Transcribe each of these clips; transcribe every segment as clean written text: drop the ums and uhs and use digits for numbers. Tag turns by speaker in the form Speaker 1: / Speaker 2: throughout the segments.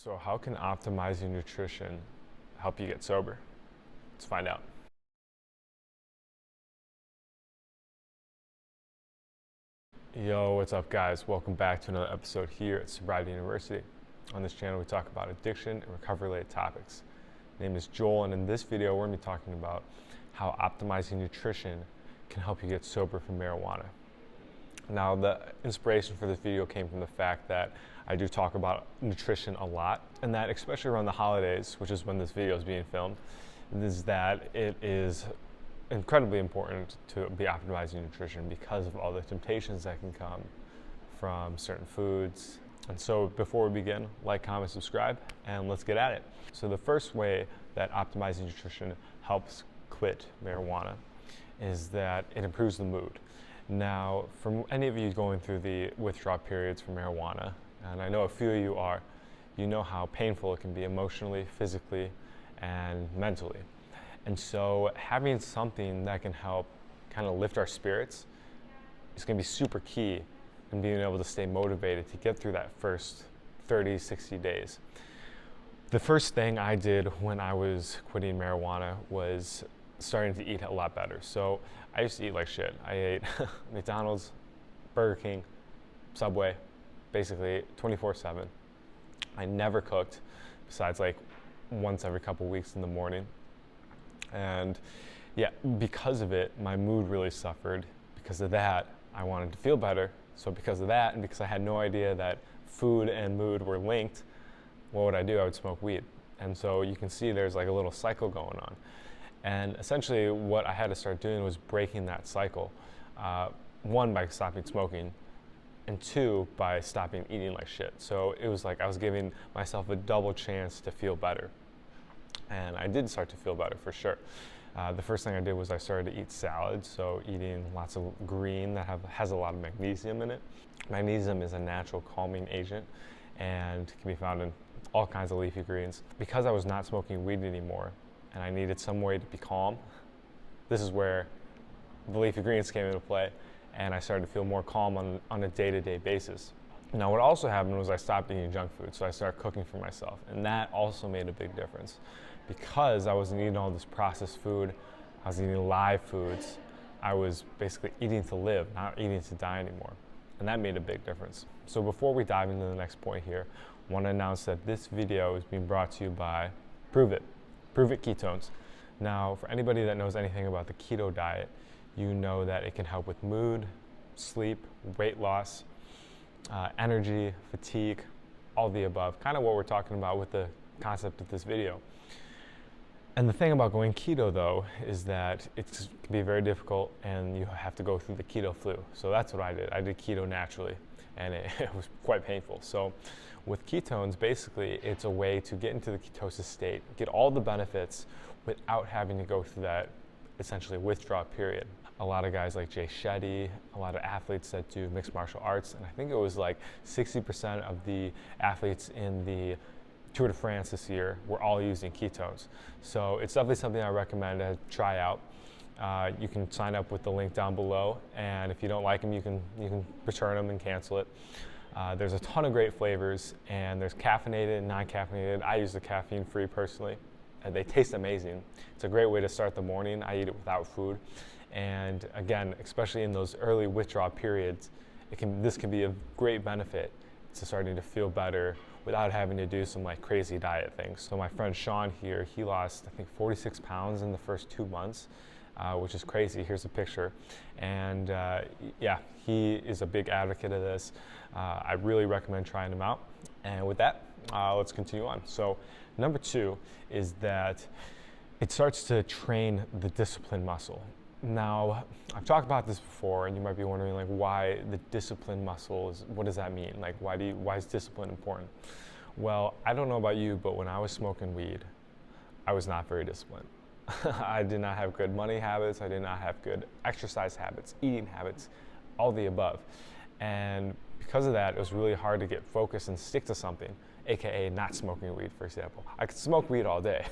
Speaker 1: So how can optimizing nutrition help you get sober? Let's find out. Yo, what's up guys? Welcome back to another episode here at Sobriety University. On this channel we talk about addiction and recovery related topics. My name is Joel, and in this video we're going to be talking about how optimizing nutrition can help you get sober from marijuana. Now, the inspiration for this video came from the fact that I do talk about nutrition a lot, and that especially around the holidays, which is when this video is being filmed, is that it is incredibly important to be optimizing nutrition because of all the temptations that can come from certain foods. And so before we begin, like, comment, subscribe, and let's get at it. So the first way that optimizing nutrition helps quit marijuana is that it improves the mood. Now, for any of you going through the withdrawal periods from marijuana, and I know a few of you are, you know how painful it can be emotionally, physically, and mentally. And so having something that can help kind of lift our spirits is going to be super key in being able to stay motivated to get through that first 30, 60 days. The first thing I did when I was quitting marijuana was starting to eat a lot better. So I used to eat like shit. I ate McDonald's, Burger King, Subway, basically 24/7. I never cooked besides like once every couple weeks in the morning. And yeah, because of it, my mood really suffered. Because of that, I wanted to feel better. So because of that, and because I had no idea that food and mood were linked, what would I do? I would smoke weed. And so you can see there's like a little cycle going on. And essentially what I had to start doing was breaking that cycle. One, by stopping smoking, and two, by stopping eating like shit. So it was like I was giving myself a double chance to feel better. And I did start to feel better for sure. The first thing I did was I started to eat salads, so eating lots of green that has a lot of magnesium in it. Magnesium is a natural calming agent and can be found in all kinds of leafy greens. Because I was not smoking weed anymore and I needed some way to be calm, this is where the leafy greens came into play, and I started to feel more calm on a day-to-day basis. Now, what also happened was I stopped eating junk food, so I started cooking for myself, and that also made a big difference. Because I wasn't eating all this processed food, I was eating live foods, I was basically eating to live, not eating to die anymore, and that made a big difference. So before we dive into the next point here, I want to announce that this video is being brought to you by Prove It Ketones. Now, for anybody that knows anything about the keto diet, you know that it can help with mood, sleep, weight loss, energy, fatigue, all the above. Kind of what we're talking about with the concept of this video. And the thing about going keto, though, is that it can be very difficult and you have to go through the keto flu. So that's what I did. I did keto naturally, and it was quite painful. So with ketones, basically, it's a way to get into the ketosis state, get all the benefits without having to go through that essentially withdrawal period. A lot of guys like Jay Shetty, a lot of athletes that do mixed martial arts, and I think it was like 60% of the athletes in the Tour de France this year were all using ketones. So it's definitely something I recommend to try out. You can sign up with the link down below, and if you don't like them, you can return them and cancel it. There's a ton of great flavors, and there's caffeinated and non-caffeinated. I use the caffeine-free personally, and they taste amazing. It's a great way to start the morning. I eat it without food, and again, especially in those early withdrawal periods, this can be a great benefit to starting to feel better without having to do some like crazy diet things. So my friend Sean here, he lost I think 46 pounds in the first 2 months, which is crazy. Here's a picture. And yeah, he is a big advocate of this. I really recommend trying him out. And with that, let's continue on. So number 2 is that it starts to train the discipline muscle. Now, I've talked about this before, and you might be wondering, like, why the discipline muscle what does that mean? Like, why is discipline important? Well, I don't know about you, but when I was smoking weed, I was not very disciplined. I did not have good money habits. I did not have good exercise habits, eating habits, all the above. And because of that, it was really hard to get focused and stick to something, AKA not smoking weed, for example. I could smoke weed all day,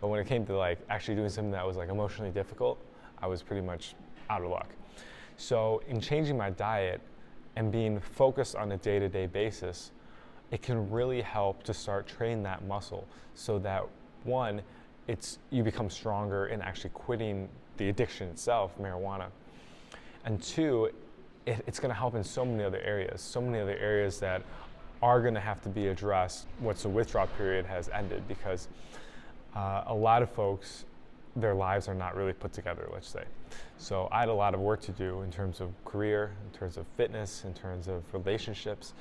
Speaker 1: but when it came to like actually doing something that was like emotionally difficult, I was pretty much out of luck. So in changing my diet and being focused on a day-to-day basis, it can really help to start training that muscle so that one, you become stronger in actually quitting the addiction itself, marijuana. And two, it's going to help in so many other areas that are going to have to be addressed once the withdrawal period has ended, because a lot of folks, their lives are not really put together, let's say. So I had a lot of work to do in terms of career, in terms of fitness, in terms of relationships,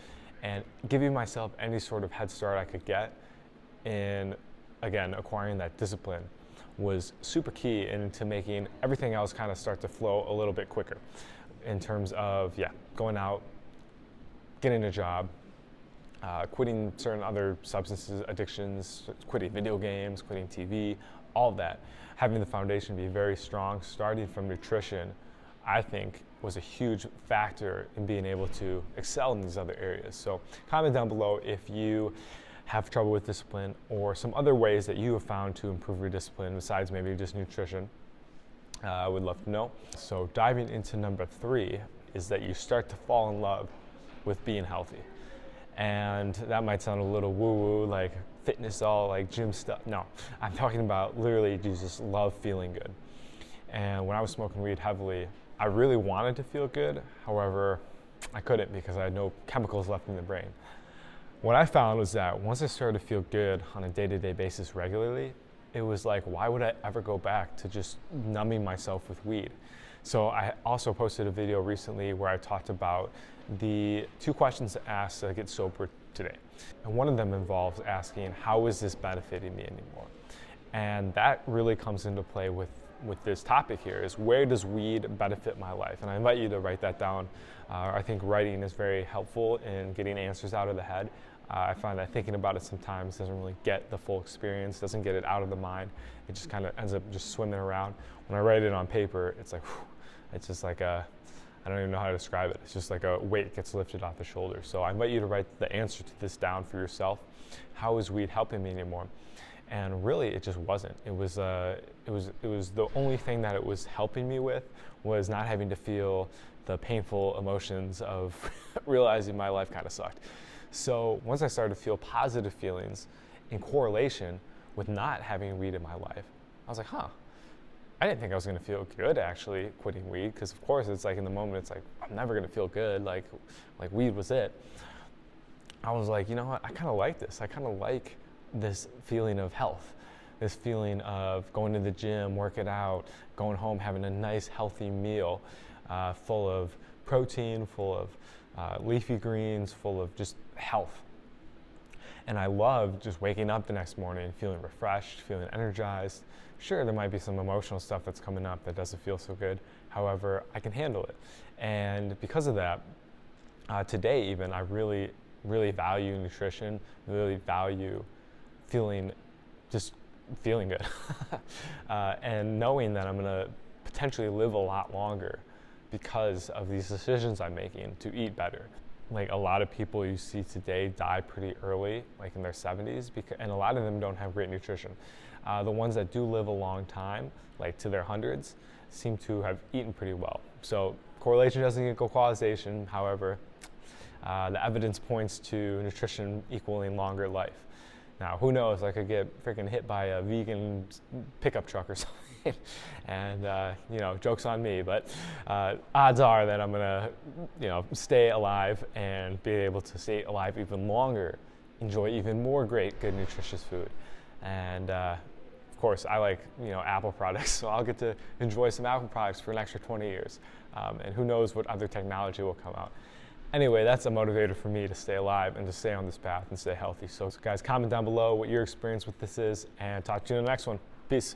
Speaker 1: and giving myself any sort of head start I could get in, again, acquiring that discipline was super key into making everything else kind of start to flow a little bit quicker in terms of, going out, getting a job, quitting certain other substances, addictions, quitting video games, quitting TV, all of that. Having the foundation be very strong, starting from nutrition, I think was a huge factor in being able to excel in these other areas. So comment down below if you have trouble with discipline or some other ways that you have found to improve your discipline besides maybe just nutrition. I would love to know. So diving into number 3 is that you start to fall in love with being healthy. And that might sound a little woo-woo, like fitness, all like gym stuff. No, I'm talking about literally you just love feeling good. And when I was smoking weed heavily, I really wanted to feel good. However, I couldn't because I had no chemicals left in the brain. What I found was that once I started to feel good on a day-to-day basis regularly, it was like, why would I ever go back to just numbing myself with weed? So I also posted a video recently where I talked about the 2 questions to ask to get sober today. And one of them involves asking, how is this benefiting me anymore? And that really comes into play with this topic here, is where does weed benefit my life? And I invite you to write that down. I think writing is very helpful in getting answers out of the head. I find that thinking about it sometimes doesn't really get the full experience, doesn't get it out of the mind. It just kind of ends up just swimming around. When I write it on paper, it's like, whew, it's just like I don't even know how to describe it. It's just like a weight gets lifted off the shoulders. So I invite you to write the answer to this down for yourself. How is weed helping me anymore? And really, it just wasn't. It was the only thing that it was helping me with was not having to feel the painful emotions of realizing my life kind of sucked. So once I started to feel positive feelings in correlation with not having weed in my life, I was like, I didn't think I was going to feel good actually quitting weed, because of course it's like in the moment it's like I'm never going to feel good, like weed was it. I was like, you know what, I kind of like this. I kind of like this feeling of health, this feeling of going to the gym, working out, going home, having a nice healthy meal full of protein, full of leafy greens, full of just health. And I love just waking up the next morning feeling refreshed, feeling energized. Sure, there might be some emotional stuff that's coming up that doesn't feel so good. However, I can handle it. And because of that, today even, I really, really value nutrition, really value feeling good. And knowing that I'm gonna potentially live a lot longer because of these decisions I'm making to eat better. Like a lot of people you see today die pretty early, like in their 70s, and a lot of them don't have great nutrition. The ones that do live a long time, like to their hundreds, seem to have eaten pretty well. So correlation doesn't equal causation. However, the evidence points to nutrition equaling longer life. Now, who knows? I could get freaking hit by a vegan pickup truck or something. And joke's on me, but odds are that I'm gonna stay alive and be able to stay alive even longer, enjoy even more great, good, nutritious food. And of course, I like Apple products, so I'll get to enjoy some Apple products for an extra 20 years. And who knows what other technology will come out. Anyway, that's a motivator for me to stay alive and to stay on this path and stay healthy. So guys, comment down below what your experience with this is, and talk to you in the next one. Peace.